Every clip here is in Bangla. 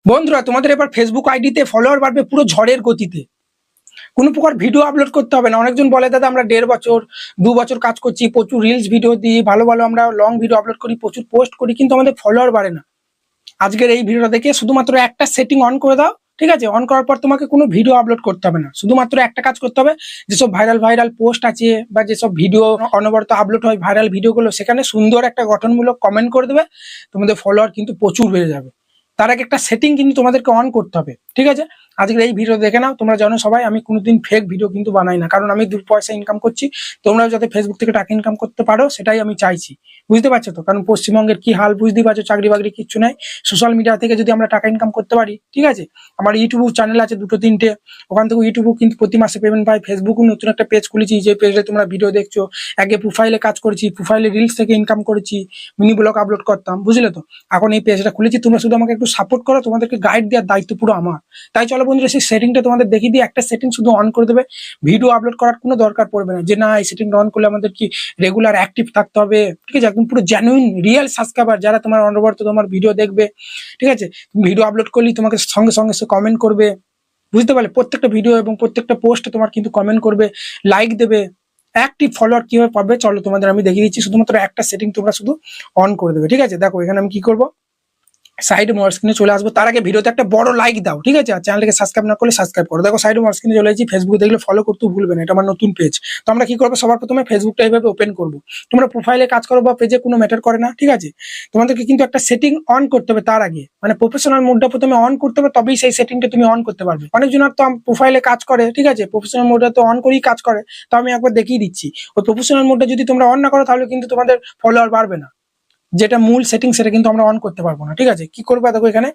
বন্ধুরা, তোমাদের এবার ফেসবুক আইডিতে ফলোয়ার বাড়বে পুরো ঝড়ের গতিতে। কোনো প্রকার ভিডিও আপলোড করতে হবে না। অনেকজন বলে, দাদা আমরা 1.5 বছর 2 বছর কাজ করছি, প্রচুর রিলস ভিডিও দিই, ভালো ভালো আমরা লং ভিডিও আপলোড করি, প্রচুর পোস্ট করি, কিন্তু আমাদের ফলোয়ার বাড়ে না। আজকের এই ভিডিওটা দেখে শুধুমাত্র একটা সেটিং অন করে দাও, ঠিক আছে? অন করার পর তোমাকে কোনো ভিডিও আপলোড করতে হবে না, শুধুমাত্র একটা কাজ করতে হবে। যেসব ভাইরাল ভাইরাল পোস্ট আছে বা যেসব ভিডিও অনবরত আপলোড হয়, ভাইরাল ভিডিওগুলো, সেখানে সুন্দর একটা গঠনমূলক কমেন্ট করে দেবে। তোমাদের ফলোয়ার কিন্তু প্রচুর বেড়ে যাবে। তার আগে একটা সেটিং কিন্তু তোমাদেরকে অন করতে হবে, ঠিক আছে? আজকের এই ভিডিও দেখে নাও। তোমরা জানো সবাই, আমি কোনোদিন ফেক ভিডিও কিন্তু বানাই না, কারণ আমি 2 পয়সা ইনকাম করছি। তোমরাও যাতে ফেসবুক থেকে টাকা ইনকাম করতে পারো, সেটাই আমি চাইছি। বুঝতে পারছো তো? কারণ পশ্চিমবঙ্গের কি হাল বুঝতেই পারছো, চাকরি বাকরি কিচ্ছু নাই। সোশ্যাল মিডিয়া থেকে যদি আমরা টাকা ইনকাম করতে পারি, ঠিক আছে? আমার ইউটিউব চ্যানেল আছে 2-3টে, ওখান থেকে ইউটিউবও কিন্তু প্রতি মাসে পেমেন্ট পাই। ফেসবুকও নতুন একটা পেজ খুলেছি, যে পেজে তোমরা ভিডিও দেখছো। আগে প্রোফাইলে কাজ করেছি, প্রোফাইলে রিলস থেকে ইনকাম করেছি, মিনি ব্লগ আপলোড করতাম, বুঝলে তো? এখন এই পেজটা খুলেছি, তোমরা শুধু আমাকে একটু সাপোর্ট করো, তোমাদেরকে গাইড দেওয়ার দায়িত্ব পুরো আমার। তাই চলো বন্ধুরা, সেই সেটিংটা তোমাদের দেখিয়ে দিই। একটা সেটিং শুধু অন করে দেবে, ভিডিও আপলোড করার কোনো দরকার পড়বে না। যে না, এই সেটিংটা অন করলে আমাদের কি রেগুলার অ্যাক্টিভ থাকতে হবে, ঠিক আছে? একদম পুরো জেনুইন রিয়েল সাবস্ক্রাইবার, যারা তোমার অনবরত তোমার ভিডিও দেখবে, ঠিক আছে? ভিডিও আপলোড করলেই তোমাকে সঙ্গে সঙ্গে সে কমেন্ট করবে, বুঝতে পারলে? প্রত্যেকটা ভিডিও এবং প্রত্যেকটা পোস্টে তোমার কিন্তু কমেন্ট করবে, লাইক দেবে। অ্যাক্টিভ ফলোয়ার কিভাবে পাবে চলো তোমাদের আমি দেখিয়ে দিচ্ছি। শুধুমাত্র একটা সেটিং তোমরা শুধু অন করে দেবে, ঠিক আছে? দেখো এখানে আমি কি করবো, সাইড মোর স্ক্রিনে চলে আসবো। তার আগে ভিডিওতে একটা বড় লাইক দাও, ঠিক আছে? আর চ্যানেলকে সাবস্ক্রাইব না করলে সাবস্ক্রাইব করো। দেখো সাইড মোর স্ক্রিনে চলে এসেছি। ফেসবুক দেখলে ফলো করতে ভুলবে না, এটা আমার নতুন পেজ। তো আমরা কি করবো, সবার প্রথমে ফেসবুকটা এইভাবে ওপেন করবো। তোমরা প্রোফাইলে কাজ করো বা পেজে, কোনো ম্যাটার করে না, ঠিক আছে? তোমাদেরকে কিন্তু একটা সেটিং অন করতে হবে তার আগে, মানে প্রফেশনাল মোডটা প্রথমে অন করতে হবে, তবেই সেই সেটিংটা তুমি অন করতে পারবে। অনেকজন আর তো প্রোফাইলে কাজ করে, ঠিক আছে, প্রফেশনাল মোডটা তো অন করেই কাজ করে। তো আমি একবার দেখিয়ে দিচ্ছি। ওই প্রফেশনাল মোডটা যদি তোমরা অন না করো, তাহলে কিন্তু তোমাদের ফলোয়ার বাড়বে না। যেটা মূল সেটিং, সেটা কিন্তু আমরা অন করতে পারবো না, ঠিক আছে? কি করবো দেখো, এখানে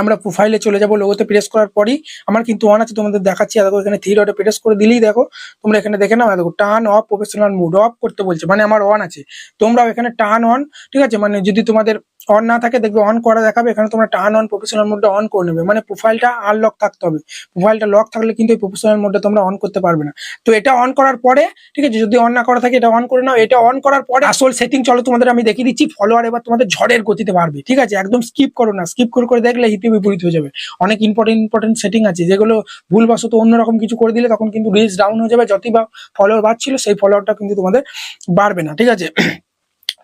আমরা প্রোফাইলে চলে যাবো। লোগোতে প্রেস করার পরই আমার কিন্তু অন আছে, তোমাদের দেখাচ্ছি। দেখো এখানে 3 ডটে প্রেস করে দিলেই দেখো, তোমরা এখানে দেখে নাও, দেখো turn off professional mood of করতে বলছে, মানে আমার অন আছে। তোমরাও এখানে টার্ন অন, ঠিক আছে? মানে যদি তোমাদের অন না থাকে, দেখবে অন করা দেখাবে, এখানে তোমরা টার্ন অন প্রফেশনাল মোডটা অন করে নেবে। মানে প্রোফাইলটা আনলক থাকতে হবে। প্রোফাইলটা লক থাকলে কিন্তু এই প্রফেশনাল মোডটা তোমরা অন করতে পারবে না। তো এটা অন করার পরে, ঠিক আছে, যদি অন না করা থাকে এটা অন করে নাও। এটা অন করার পরে আসল সেটিং চলো তোমাদের আমি দেখিয়ে দিচ্ছি। ফলোয়ার এবার তোমাদের ঝড়ের গতিতে বাড়বে, ঠিক আছে? একদম স্কিপ করো না, স্কিপ করে দেখলে হিতে বিপরীত হয়ে যাবে। অনেক ইম্পর্টেন্ট সেটিং আছে, যেগুলো ভুলবশত অন্যরকম কিছু করে দিলে তখন কিন্তু রিচ ডাউন হয়ে যাবে। যতই বা ফলোয়ার বাড়ছিল, সেই ফলোয়ারটা কিন্তু তোমাদের বাড়বে না, ঠিক আছে?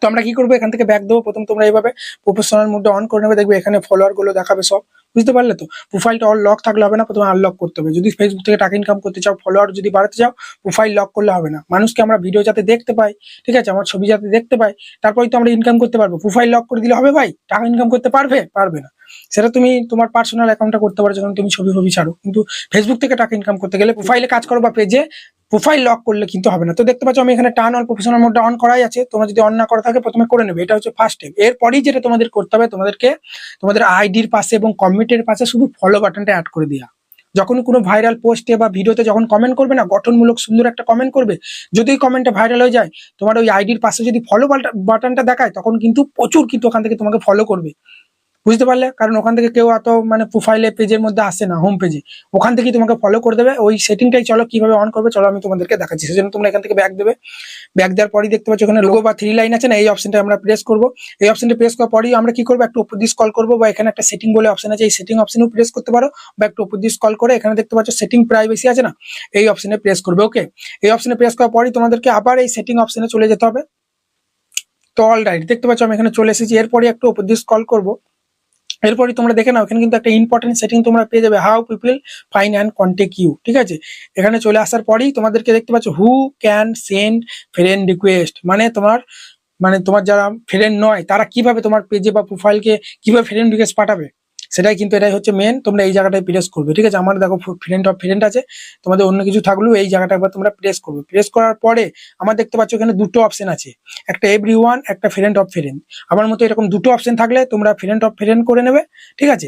তো আমরা কি করবো, এখান থেকে ব্যাক দেবো। প্রথম তোমরা এইভাবে প্রফেশনাল মোডটা অন করে নেবে, দেখবে এখানে ফলোয়ার গুলো দেখাবে সব। বুঝতে পারলে তো? প্রোফাইলটা অল লক থাকলে হবে না, প্রথমে আনলক করতে হবে। যদি ফেসবুক থেকে টাকা ইনকাম করতে চাও, ফলোয়ার যদি বাড়াতে চাও, প্রোফাইল লক করলে হবে না। মানুষকে আমরা ভিডিও যাতে দেখতে পাই, ঠিক আছে, আমার ছবি যাতে দেখতে পাই, তারপরেই তো আমরা ইনকাম করতে পারবো। প্রোফাইল লক করে দিলে হবে ভাই? টাকা ইনকাম করতে পারবে না। সেটা তুমি তোমার পার্সোনাল অ্যাকাউন্টে করতে পারো, যখন তুমি ছবি ছাড়ো। কিন্তু ফেসবুক থেকে টাকা ইনকাম করতে গেলে প্রোফাইলে কাজ করো বা পেজে, প্রোফাইল লক করলে কিন্তু হবে না। তো দেখতে পাচ্ছ আমি এখানে টার্ন অন প্রফেশনাল মোডটা অন করাই আছে। তোমরা যদি অন না করা থাকে, প্রথমে করে নেবে। এটা হচ্ছে ফার্স্ট স্টেপ। এরপরেই যেটা তোমাদের করতে হবে, তোমাদেরকে তোমাদের আইডির পাশে এবং কমেন্টের পাশে শুধু ফলো বাটনটা অ্যাড করে দেওয়া। যখন কোনো ভাইরাল পোস্টে বা ভিডিওতে যখন কমেন্ট করবে না, গঠনমূলক সুন্দর একটা কমেন্ট করবে, যদি কমেন্টটা ভাইরাল হয়ে যায়, তোমার ওই আইডির পাশে যদি ফলো বাটনটা দেখায়, তখন কিন্তু প্রচুর কিন্তু ওখান থেকে তোমাকে ফলো করবে। বুঝতে পারলে? কারণ ওখান থেকে কেউ এত মানে প্রোফাইলে পেজের মধ্যে আসে না, হোম পেজে। ওখান থেকেই তোমাকে ফলো করে দেবে। ওই সেটিংটাই চলো কিভাবে অন করবে, চলো আমি তোমাদেরকে দেখাচ্ছি। সেজন্য তোমরা এখান থেকে ব্যাক দেবে। ব্যাক দেওয়ার পরই দেখতে পাচ্ছ এখানে লোগো বা 3 লাইন আছে না, এই অপশনটা আমরা প্রেস করবো। এই অপশনটা প্রেস করার পরই আমরা কি করবো, একটু উপর দিয়ে স্ক্রল করবো, বা এখানে একটা সেটিং বলে অপশন আছে, এই সেটিং অপশনেও প্রেস করতে পারো, বা একটু উপর দিয়ে স্ক্রল করে এখানে দেখতে পাচ্ছ সেটিং প্রাইভেসি আছে না, এই অপশনে প্রেস করবে। ওকে, এই অপশনে প্রেস করার পরই তোমাদেরকে আবার এই সেটিং অপশনে চলে যেতে হবে। তো অলরাইট, দেখতে পাচ্ছ আমি এখানে চলে এসেছি। এরপরই একটু উপর দিয়ে স্ক্রল করবো। এরপরই তোমরা দেখে নাও, এখানে কিন্তু একটা ইম্পর্টেন্ট সেটিং তোমরা পেয়ে যাবে, how people find and contact you, ঠিক আছে? এখানে চলে আসার পরেই তোমাদেরকে দেখতে পাচ্ছ who can send friend request, মানে তোমার যারা ফ্রেন্ড নয়, তারা কিভাবে তোমার পেজে বা প্রোফাইলকে কিভাবে ফ্রেন্ড রিকোয়েস্ট পাঠাবে, সেটাই কিন্তু এটাই হচ্ছে মেন। তোমরা এই জায়গাটায় প্রেস করবে, ঠিক আছে? আমার দেখো ফ্রেন্ড আছে, তোমাদের অন্য কিছু থাকলেও এই জায়গাটা একবার তোমরা প্রেস করবে। প্রেস করার পরে আমার দেখতে পাচ্ছ এখানে দুটো অপশন আছে, একটা এভরিওয়ান, একটা ফ্রেন্ড অফ ফ্রেন্ড। আমার মতো এরকম দুটো অপশন থাকলে তোমরা ফ্রেন্ড অফ ফ্রেন্ড করে নেবে, ঠিক আছে?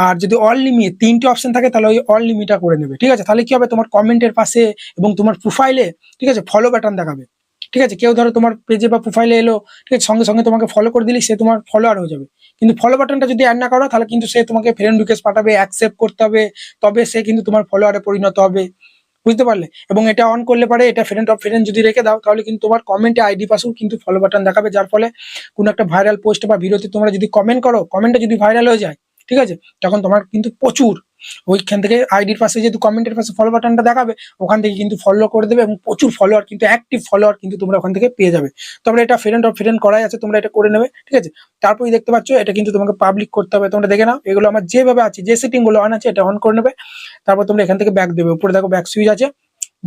আর যদি অল লিমিট 3টে অপশন থাকে, তাহলে ওই অল লিমিটটা করে নেবে, ঠিক আছে? তাহলে কি হবে, তোমার কমেন্টের পাশে এবং তোমার প্রোফাইলে, ঠিক আছে, ফলো বাটন দেখাবে। ঠিক আছে, কেউ ধরো তোমার পেজে বা প্রোফাইলে এলো, ঠিক আছে, সঙ্গে সঙ্গে তোমাকে ফলো করে দিলে সে তোমার ফলোয়ার হয়ে যাবে। কিন্তু ফলো বাটনটা যদি অ্যাড না করো, তাহলে কিন্তু সে তোমাকে ফ্রেন্ড রিকোয়েস্ট পাঠাবে, অ্যাকসেপ্ট করতে হবে, তবে সে কিন্তু তোমার ফলোয়ারে পরিণত হবে। বুঝতে পারলে? এবং এটা অন করলে পারে, এটা ফ্রেন্ড অফ ফ্রেন্ড যদি রেখে দাও, তাহলে কিন্তু তোমার কমেন্টে আইডি পাশেও কিন্তু ফলো বাটন দেখাবে, যার ফলে কোনো একটা ভাইরাল পোস্ট বা ভিডিওতে তোমরা যদি কমেন্ট করো, কমেন্টটা যদি ভাইরাল হয়ে যায়, ঠিক আছে? তখন তোমার কিন্তু প্রচুর ওইখান থেকে আইডির পাশে যেহেতু কমেন্টের পাশে ফলো বাটনটা দেখাবে, ওখান থেকে কিন্তু ফলো করে দেবে এবং প্রচুর ফলোয়ার কিন্তু অ্যাক্টিভ ফলোয়ার কিন্তু তোমরা ওখান থেকে পেয়ে যাবে। তোমরা এটা ফ্রেন্ড অফ ফ্রেন্ড করাই আছে, তোমরা এটা করে নেবে, ঠিক আছে? তারপরে দেখতে পাচ্ছ এটা কিন্তু তোমাকে পাবলিক করতে হবে, তোমরা দেখে নাও এগুলো আমার যেভাবে আছে, যে সেটিং গুলো অন আছে এটা অন করে নেবে। তারপর তোমরা এখান থেকে ব্যাক দেবে, উপরে দেখো ব্যাক সুইচ আছে,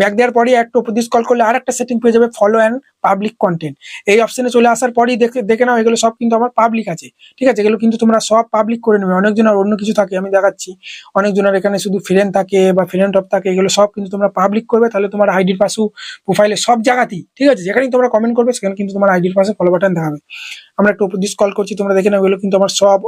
ব্যাক দেওয়ার পরই একটু উপর দিয়ে স্ক্রল করলে আর একটা সেটিং পেয়ে যাবে, ফলো অ্যান্ড পাবলিক কন্টেন্ট। এই অপশনে চলে আসার পরই দেখে নাও এগুলো সব কিন্তু আমার পাবলিক আছে, ঠিক আছে? এগুলো কিন্তু তোমরা সব পাবলিক করে নেবে। অনেকজনের অন্য কিছু থাকে, আমি দেখাচ্ছি, অনেকজনের এখানে শুধু ফ্রেন্ড থাকে বা ফ্রেন্ড অফ থাকে, এগুলো সব কিন্তু তোমরা পাবলিক করবে, তাহলে তোমার আইডির পাশেও প্রোফাইলে সব জায়গাতেই, ঠিক আছে, যেখানেই তোমরা কমেন্ট করবে সেখানে কিন্তু তোমার আইডির পাশে ফলো বাটন দেখাবে। আমরা একটু উপর দিয়ে স্ক্রল করছি, তোমরা দেখে নাও এগুলো কিন্তু আমার সব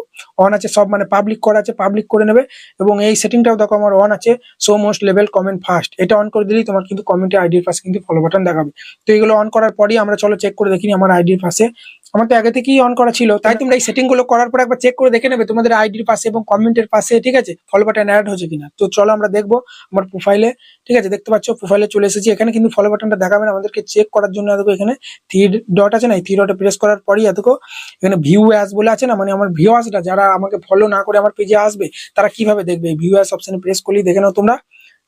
অন আছে, সব মানে পাবলিক করা আছে, পাবলিক করে নেবে। এবং এই সেটিংটাও দেখো আমার অন আছে, show most level comment first, এটা অন করে দিলেই তোমার কিন্তু কমেন্টে আইডির পাশে কিন্তু ফলো বাটন দেখাবে। তো এগুলো অন করার পরই আমরা চলো চেক করে দেখিনি আমার আইডির পাশে, আমার তো আগে থেকেই অন করা ছিল, তাই তোমরা এই সেটিং গুলো করার পর একবার চেক করে দেখে নেবে তোমাদের আইডির পাশে এবং কমেন্টের পাশে, ঠিক আছে, ফলো বাটন অ্যাড হচ্ছে কিনা। তো চলো আমরা দেখবো আমার প্রোফাইলে, ঠিক আছে, দেখতে পাচ্ছ প্রোফাইলে চলে এসেছি, এখানে কিন্তু ফলো বাটনটা দেখাবে না, আমাদেরকে চেক করার জন্য দেখো এখানে থ্রি ডট আছে না, এই থ্রি ডটে প্রেস করার পরই দেখো এখানে ভিউ অ্যাজ বলে আছে না, মানে আমার ভিউয়ার্সরা যারা আমাকে ফলো না করে আমার পেজে আসবে তারা কিভাবে দেখবে, ভিউ অ্যাজ অপশনে প্রেস করলেই দেখে নাও তোমরা,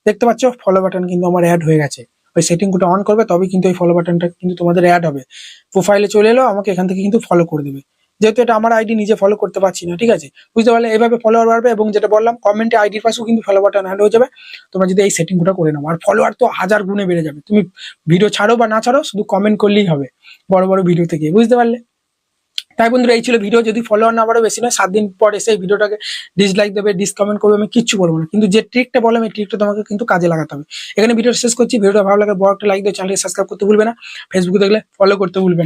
দেখতে পাচ্ছ ফলো বাটন কিন্তু আমার অ্যাড হয়ে গেছে। ওই সেটিং গুলো অন করবে তবেই কিন্তু এই ফলো বাটনটা কিন্তু তোমাদের অ্যাড হবে। প্রোফাইলে চলে এলো, আমাকে এখান থেকে কিন্তু ফলো করে দেবে, যেহেতু এটা আমার আইডি নিজে ফলো করতে পারছি না, ঠিক আছে? বুঝতে পারলে এইভাবে ফলোয়ার বাড়বে এবং যেটা বললাম কমেন্টে আইডির পাশেও কিন্তু ফলো বাটন অ্যাড হয়ে যাবে, তোমরা যদি এই সেটিং গুলো করে নাও। আর ফলোয়ার তো হাজার গুণে বেড়ে যাবে, তুমি ভিডিও ছাড়ো বা না ছাড়ো শুধু কমেন্ট করলেই হবে বড় বড় ভিডিও থেকে, বুঝতে পারলে? তাই বন্ধুরা এই ছিল ভিডিও, যদি ফলোয়ার না বাড়ো বেশি নয় 7 দিন পর এসে এই ভিডিওটাকে ডিসলাইক দেবে, ডিসকমেন্ট করবে, আমি কিচ্ছু বলবো না, কিন্তু যে ট্রিকটা বললাম এই ট্রিকটা তোমাকে কিন্তু কাজে লাগাতে হবে। এখানে ভিডিও শেষ করছি, ভিডিওটা ভালো লাগে বড় একটা লাইক দিয়ে চ্যানেলকে সাবস্ক্রাইব করতে ভুলবে না, ফেসবুকে দেখলে ফলো করতে ভুলবে না।